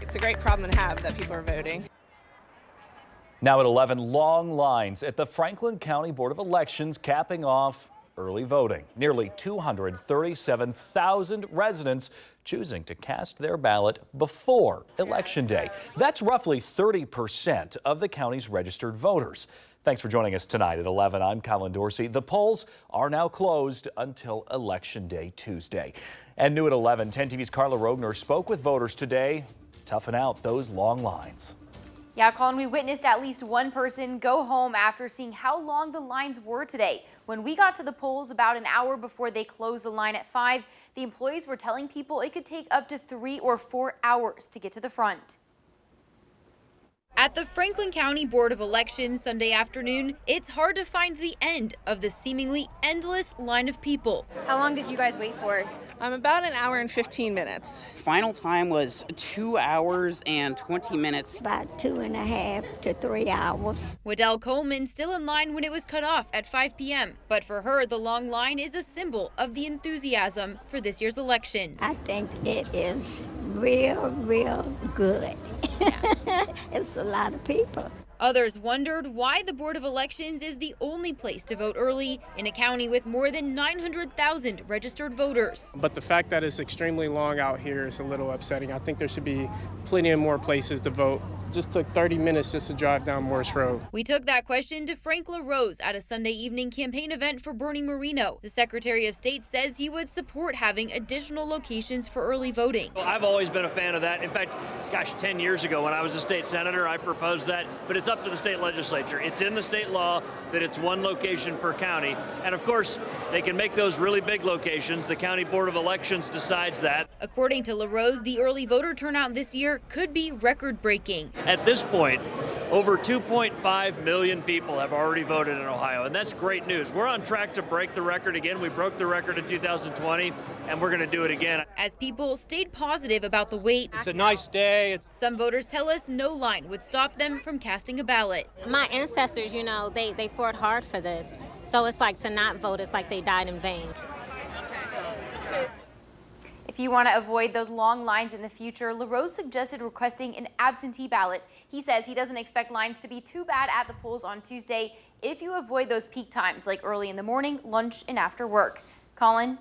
It's a great problem to have that people are voting. Now at 11, long lines at the Franklin County Board of Elections capping off early voting. Nearly 237,000 residents choosing to cast their ballot before Election Day. That's roughly 30% of the county's registered voters. Thanks for joining us tonight at 11. I'm Colin Dorsey. The polls are now closed until Election Day Tuesday. And new at 11, 10 TV's Carla Rogner spoke with voters today, toughing out those long lines. Yeah, Colin, we witnessed at least one person go home after seeing how long the lines were today. When we got to the polls about an hour before they closed the line at 5, the employees were telling people it could take up to 3 or 4 hours to get to the front. At the Franklin County Board of Elections Sunday afternoon, it's hard to find the end of the seemingly endless line of people. How long did you guys wait for? About an hour and 15 minutes. Final time was 2 hours and 20 minutes. About 2.5 to 3 hours. Waddell Coleman still in line when it was cut off at 5 p.m. But for her, the long line is a symbol of the enthusiasm for this year's election. I think it is real good. It's a lot of people. Others wondered why the Board of Elections is the only place to vote early in a county with more than 900,000 registered voters. But the fact that it's extremely long out here is a little upsetting. I think there should be plenty of more places to vote. Just took 30 minutes just to drive down Morse Road. We took that question to Frank LaRose at a Sunday evening campaign event for Bernie Moreno. The Secretary of State says he would support having additional locations for early voting. Well, I've always been a fan of that. In fact, gosh, 10 years ago when I was a state senator, I proposed that, but it's up to the state legislature. It's in the state law that it's one location per county. And of course, they can make those really big locations. The County Board of Elections decides that. According to LaRose, the early voter turnout this year could be record-breaking. At this point, over 2.5 million people have already voted in Ohio, and that's great news. We're on track to break the record again. We broke the record in 2020, and we're going to do it again. As people stayed positive about the wait, It's a nice day. some voters tell us no line would stop them from casting a ballot. My ancestors, you know, they fought hard for this. So it's like to not vote, it's like they died in vain. If you want to avoid those long lines in the future, LaRose suggested requesting an absentee ballot. He says he doesn't expect lines to be too bad at the polls on Tuesday if you avoid those peak times like early in the morning, lunch, and after work. Colin?